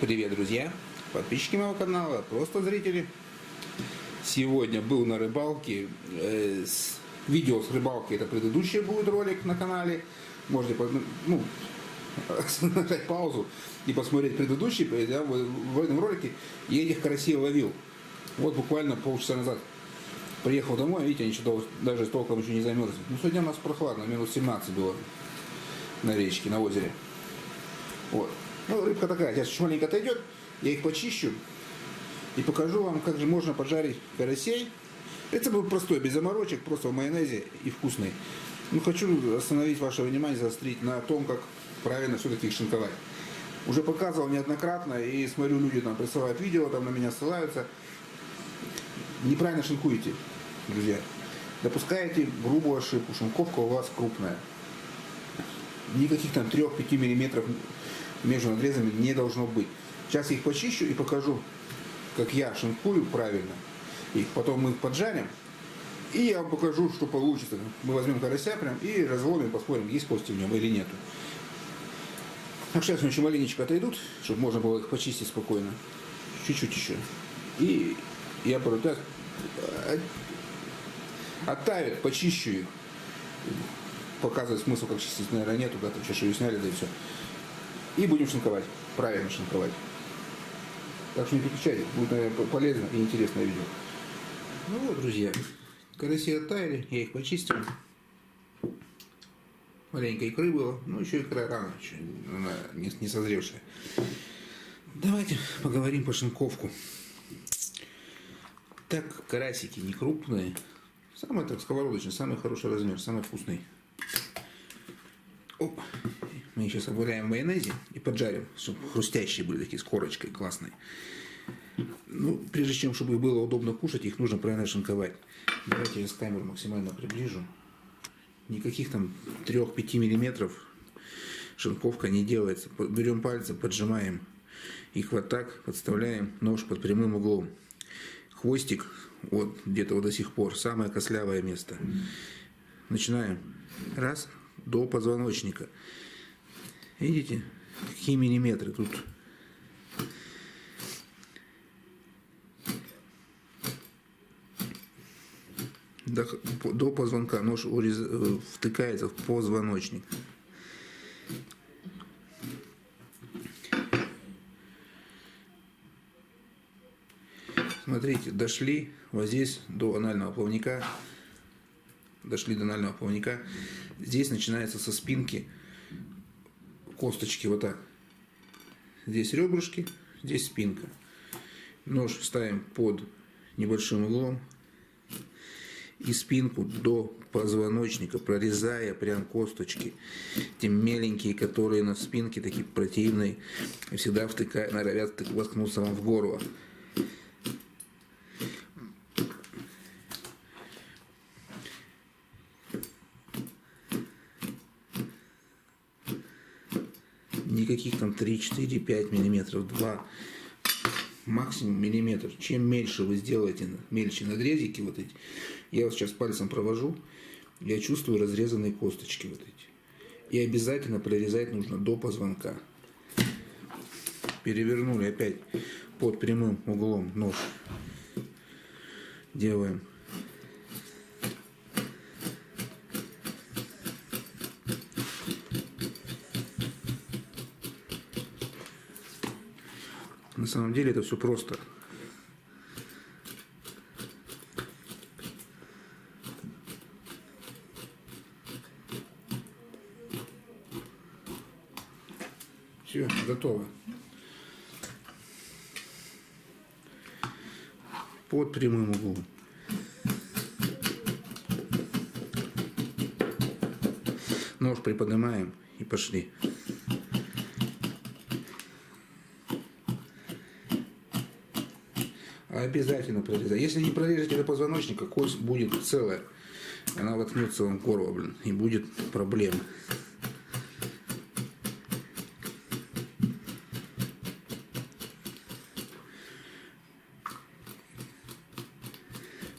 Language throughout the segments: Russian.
Привет, друзья, подписчики моего канала, просто зрители. Сегодня был на рыбалке. Видео с рыбалки, это предыдущий будет ролик на канале. Можете нажать паузу и посмотреть предыдущий. Я в этом ролике я этих карасей ловил. Вот буквально полчаса назад приехал домой, видите, они еще даже толком еще не замерзли. Ну, сегодня у нас прохладно, минус 17 было на речке, на озере. Вот. Ну, рыбка такая, сейчас чуть маленько отойдет, я их почищу и покажу вам, как же можно поджарить карасей. Это был простой, без заморочек, просто в майонезе и вкусный. Ну, хочу остановить ваше внимание, заострить на том, как правильно все-таки их шинковать. Уже показывал неоднократно, и смотрю, люди там присылают видео, там на меня ссылаются. Неправильно шинкуете, друзья. Допускаете грубую ошибку, шинковка у вас крупная. Никаких там 3-5 миллиметров между надрезами не должно быть. Сейчас я их почищу и покажу, как я шинкую правильно. Их потом мы их поджарим. И я вам покажу, что получится. Мы возьмем карася прям и разломим, посмотрим, есть кости в нем или нету. Так, сейчас еще маленечко отойдут, чтобы можно было их почистить спокойно. Чуть-чуть еще. И я просто оттавят, почищу их. Показывать смысл, как чистить, наверное, нету, да, там чешую сняли, да и все. И будем шинковать, правильно шинковать. Так что не переключайте, будет, наверное, полезно и интересное видео. Ну вот, друзья, караси оттаяли, я их почистил. Маленько икры было, ну еще икра рано, еще она не созревшая. Давайте поговорим по шинковку. Так, карасики не крупные. Самый так сковородочный, самый хороший размер, самый вкусный. Оп. Мы сейчас обваляем в майонезе и поджарим, чтобы хрустящие были такие, с корочкой классной. Ну, прежде чем, чтобы их было удобно кушать, их нужно правильно шинковать. Давайте я с камеру максимально приближу. Никаких там 3-5 миллиметров шинковка не делается. Берем пальцы, поджимаем их вот так, подставляем нож под прямым углом. Хвостик вот где-то вот до сих пор, самое костлявое место. Начинаем. Раз, до позвоночника. Видите, какие миллиметры тут. До позвонка нож втыкается в позвоночник. Смотрите, дошли вот здесь до анального плавника. Дошли до анального плавника. Здесь начинается со спинки косточки вот так. Здесь ребрышки, здесь спинка. Нож ставим под небольшим углом и спинку до позвоночника, прорезая прям косточки. Те меленькие, которые на спинке, такие противные, всегда втыкают, норовят воткнуться вам в горло. Никаких там 3, 4, 5 миллиметров, 2, максимум миллиметр. Чем меньше вы сделаете, мельче надрезики вот эти, я вот сейчас пальцем провожу, я чувствую разрезанные косточки вот эти. И обязательно прорезать нужно до позвонка. Перевернули опять под прямым углом нож. Делаем. На самом деле это все просто. Все, готово. Под прямым углом. Нож приподнимаем и пошли. Обязательно прорезать. Если не прорежете до позвоночника, кость будет целая. Она воткнется вам в горло, блин, и будет проблема.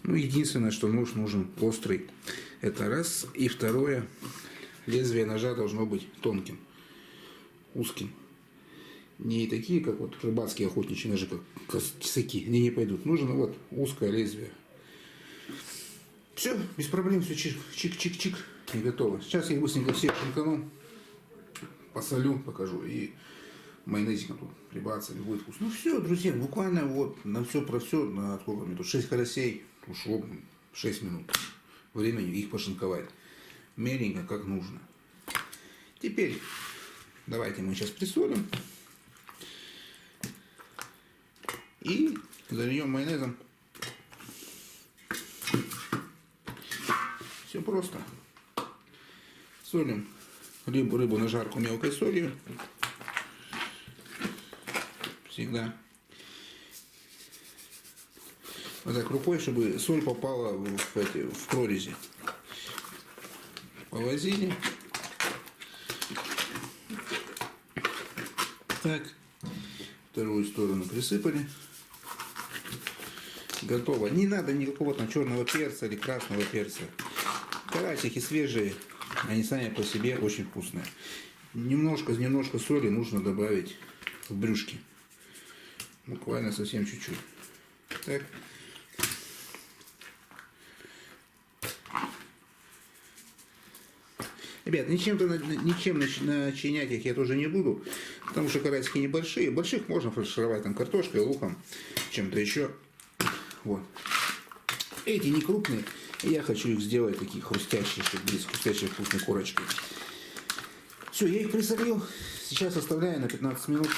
Ну, единственное, что нож нужен острый. Это раз. И второе, лезвие ножа должно быть тонким, узким. Не такие, как вот рыбацкие охотничьи ножи, как тесаки. Они не пойдут. Нужно вот узкое лезвие. Все, без проблем, все чик-чик-чик. И готово. Сейчас я быстренько всех шинкану, посолю, покажу. И майонезиком тут прибавиться, будет вкусно. Ну все, друзья, буквально вот на все про все, на сколько минут, 6 карасей ушло 6 минут времени их пошинковать. Меленько, как нужно. Теперь давайте мы сейчас присолим. И зальем майонезом. Все просто. Солим рыбу на жарку мелкой солью. Всегда. Вот так рукой, чтобы соль попала в прорези. Повозили. Так. Вторую сторону присыпали. Готово. Не надо никакого там черного перца или красного перца. Карасики свежие, они сами по себе очень вкусные. Немножко соли нужно добавить в брюшки. Буквально совсем чуть-чуть. Так. Ребят, ничем начинять их я тоже не буду, потому что карасики небольшие. Больших можно фаршировать там картошкой, луком, чем-то еще. Вот. Эти не крупные, я хочу их сделать такие хрустящие, чтобы были с хрустящей вкусной корочкой. Все, я их присолил. Сейчас оставляю на 15 минут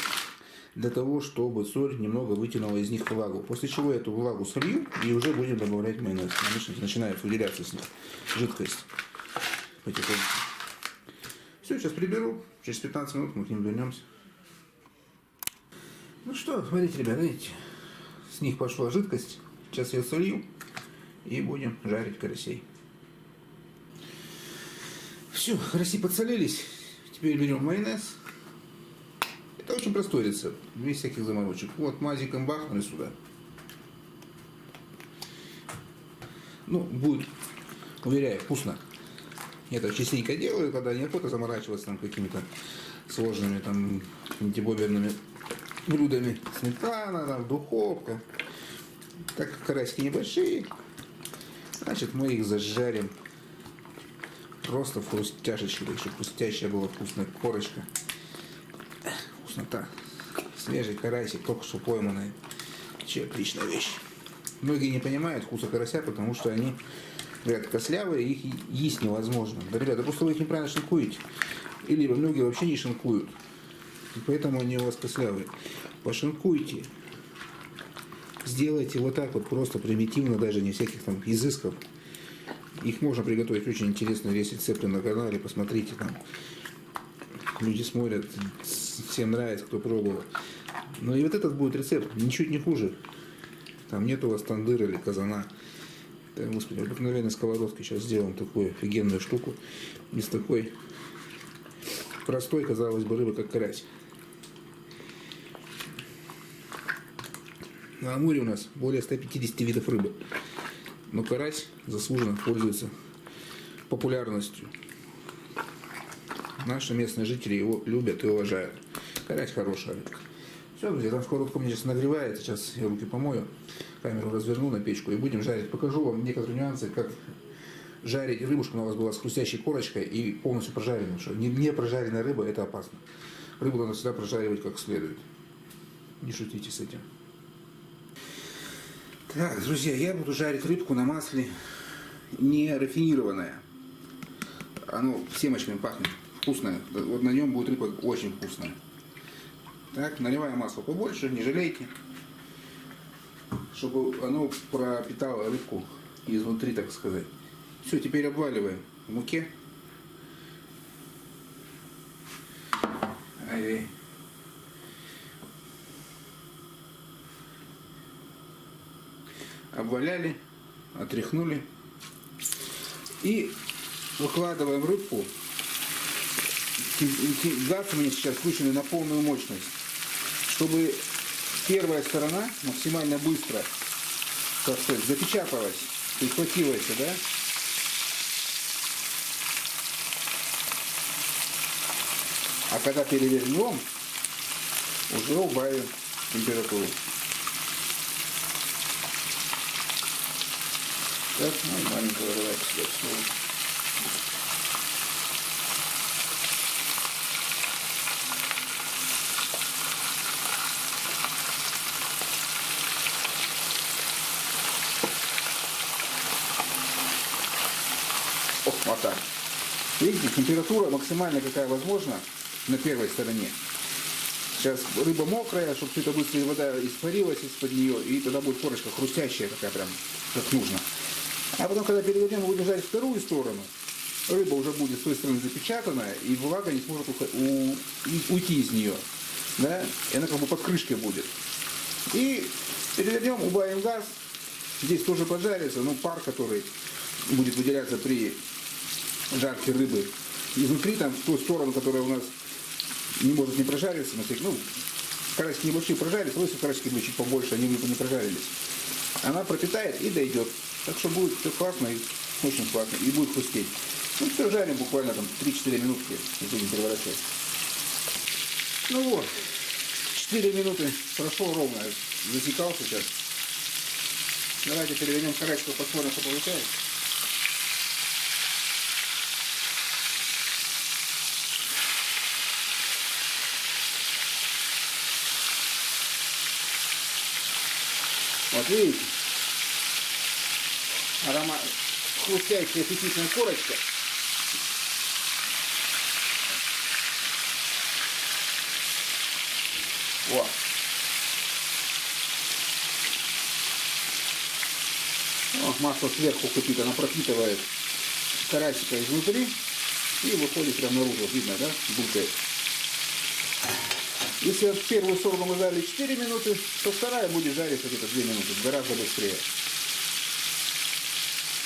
для того, чтобы соль немного вытянула из них влагу. После чего я эту влагу солью и уже будем добавлять майонез. Начинает выделяться с них жидкость. Потихоньку. Все, сейчас приберу. Через 15 минут мы к ним вернемся. Ну что, смотрите, ребята, видите, с них пошла жидкость. Сейчас я солью и будем жарить карасей. Все, караси подсолились. Теперь берем майонез. Это очень простой рецепт, без всяких заморочек. Вот мазиком бахнули сюда. Ну, будет, уверяю, вкусно. Я это частенько делаю, когда неохота заморачиваться там какими-то сложными там антибоберными блюдами. Сметана, там, духовка. Так как карасики небольшие, значит мы их зажарим просто в хрустяшечке, чтобы хрустящая была вкусная корочка. Вкуснота. Свежий карасик, только что пойманный. Вообще отличная вещь. Многие не понимают вкуса карася, потому что они, говорят, кослявые, их есть невозможно. Да, ребята, просто вы их неправильно шинкуете. Или многие вообще не шинкуют. И поэтому они у вас кослявые. Пошинкуйте. Сделайте вот так вот просто примитивно, даже не всяких там изысков. Их можно приготовить очень интересно. Есть рецепты на канале, посмотрите там. Люди смотрят, всем нравится, кто пробовал. Но и вот этот будет рецепт ничуть не хуже. Там нет у вас тандыра или казана. Да, господи, обыкновенной сковородкой сейчас сделаем такую офигенную штуку. Из такой простой, казалось бы, рыбы, как карась. На Амуре у нас более 150 видов рыбы. Но карась заслуженно пользуется популярностью. Наши местные жители его любят и уважают. Карась хорошая рыба. Все, друзья, там сковородка у меня сейчас нагревается. Сейчас я руки помою, камеру разверну на печку и будем жарить. Покажу вам некоторые нюансы, как жарить рыбу, чтобы она у вас была с хрустящей корочкой и полностью прожаренной. Потому что не прожаренная рыба — это опасно. Рыбу надо всегда прожаривать как следует. Не шутите с этим. Так, друзья, я буду жарить рыбку на масле не рафинированное. Оно семечками пахнет. Вкусное. Вот на нем будет рыба очень вкусная. Так, наливаем масло побольше, не жалейте. Чтобы оно пропитало рыбку изнутри, так сказать. Все, теперь обваливаем в муке. Ай-яй. Обваляли, отряхнули. И выкладываем рыбку. Газ у меня сейчас включен на полную мощность, чтобы первая сторона максимально быстро, как сказать, запечаталась, прихватилась, да? А когда перевернем, Уже убавим температуру. Так, ну и маленько выливаем сюда соль. О, вот так. Видите, температура максимальная, какая возможна на первой стороне. Сейчас рыба мокрая, чтобы все это быстрее вода испарилась из-под нее, и тогда будет корочка хрустящая такая прям, как нужно. А потом, когда перевернем, мы будем жарить вторую сторону, рыба уже будет с той стороны запечатанная, и влага не сможет уйти из нее. Да? И она как бы под крышкой будет. И перевернем, убавим газ. Здесь тоже поджарится, но пар, который будет выделяться при жарке рыбы изнутри, там, в ту сторону, которая у нас не может не прожариться, ну, карасики небольшие прожарятся, если карасики будут чуть побольше, они не прожарились. Она пропитает и дойдет. Так что будет все классно и очень классно, и будет хрустеть. Ну, все жарим буквально там 3-4 минутки и будем переворачивать. Ну вот, 4 минуты прошло ровно, засекал сейчас. Давайте перевернем карасик, посмотрим, что получается. Вот видите, аромат, хрустящая аппетитная корочка. Вот. О, масло сверху кипит, она пропитывает карасика изнутри и выходит прямо наружу. Видно, да? Булькает. Если первую сторону мы жарили 4 минуты, то вторая будет жариться где-то 2 минуты, гораздо быстрее.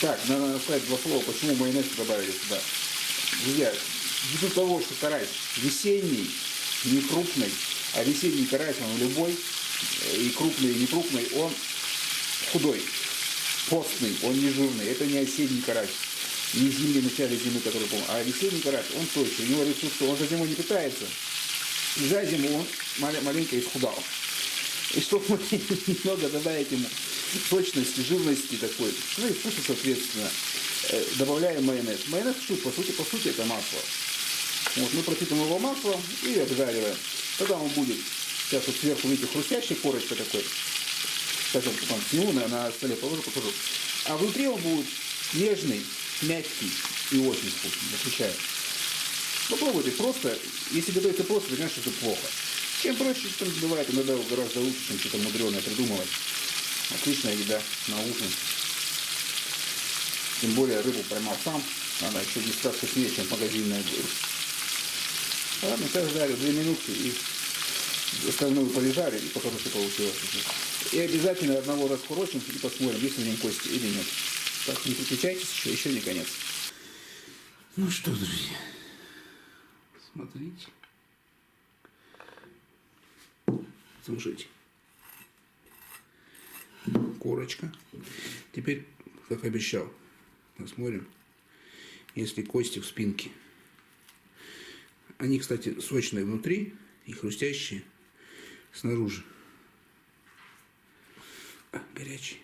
Так, надо сказать два слова, почему майонез добавили сюда. Друзья, ввиду того, что карась весенний, не крупный, а весенний карась, он любой, и крупный, и не крупный, он худой, постный, он не жирный. Это не осенний карась, не зимний, в начале зимы, который помню, а весенний карась, он точный. У него ресурсы, он же зимой не питается. И за зиму он маленько исхудал. И чтобы мы немного добавить ему сочности, жирности такой, ну и вкуса, соответственно, добавляем майонез. Майонез чуть, по сути это масло. Вот, мы пропитываем его маслом и обжариваем. Тогда он будет, сейчас вот сверху, видите, хрустящая корочка такой. Сейчас я потом сниму, на столе положу, покажу. А внутри он будет нежный, мягкий и очень вкусный. Отвечаю. Попробуйте просто, если готовите просто, вы знаете, что это плохо. Чем проще, тем бывает, иногда гораздо лучше, чем что-то мудреное придумывать. Отличная еда на ужин. Тем более рыбу поймал сам, она еще не так вкуснее, чем магазинная будет. Ладно, сейчас жарю 2 минутки и остальную полежарю и покажу, что получилось. И обязательно одного раскурочим и посмотрим, есть ли в нем кости или нет. Так, не переключайтесь, еще не конец. Ну что, друзья, смотрите. Слушайте. Корочка. Теперь, как обещал, посмотрим, если кости в спинке. Они, кстати, сочные внутри и хрустящие снаружи. Горячие.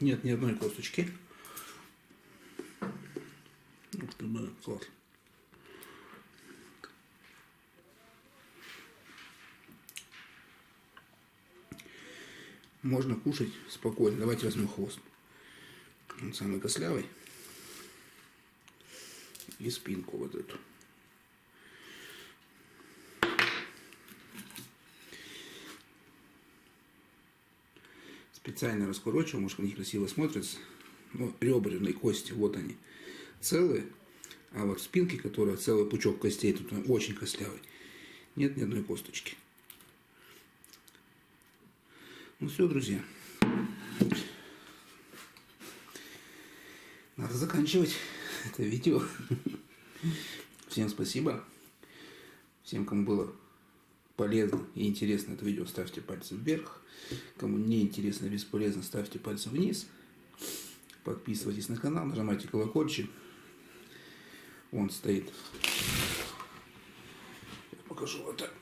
Нет ни одной косточки. Ух ты, класс. Можно кушать спокойно. Давайте возьмем хвост. Он самый костлявый. И спинку вот эту. Специально раскурочил, может, они красиво смотрятся. Но ребряные кости, вот они, целые. А вот в спинке, которая целый пучок костей, тут он очень костлявый. Нет ни одной косточки. Ну все, друзья. Надо заканчивать это видео. Всем спасибо. Всем, кому было полезно и интересно это видео, ставьте пальцы вверх. Кому не интересно и бесполезно, ставьте пальцы вниз. Подписывайтесь на канал, нажимайте колокольчик. Он стоит. Я покажу вот так.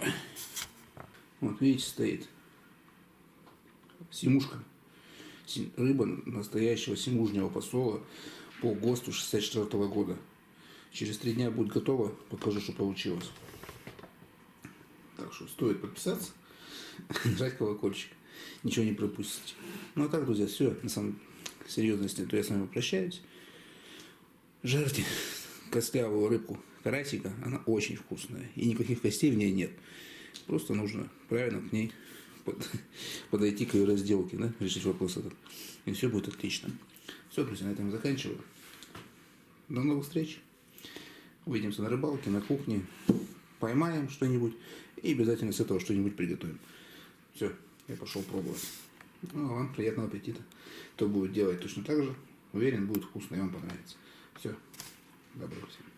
Вот видите, стоит симушка. Рыба настоящего симужнего посола по ГОСТу 64 года. Через 3 дня будет готово. Покажу, что получилось. Так что стоит подписаться, нажать колокольчик. Ничего не пропустите. Ну а так, друзья, все. На самом серьезности, то я с вами прощаюсь. Жарьте костлявую рыбку карасика. Она очень вкусная. И никаких костей в ней нет. Просто нужно правильно к ней подойти к ее разделке, да, решить вопрос этот. И все будет отлично. Все, друзья, на этом заканчиваю. До новых встреч. Увидимся на рыбалке, на кухне. Поймаем что-нибудь и обязательно с этого что-нибудь приготовим. Все, я пошел пробовать. Ну, а вам приятного аппетита. Кто будет делать точно так же, уверен, будет вкусно и вам понравится. Все, доброго всем.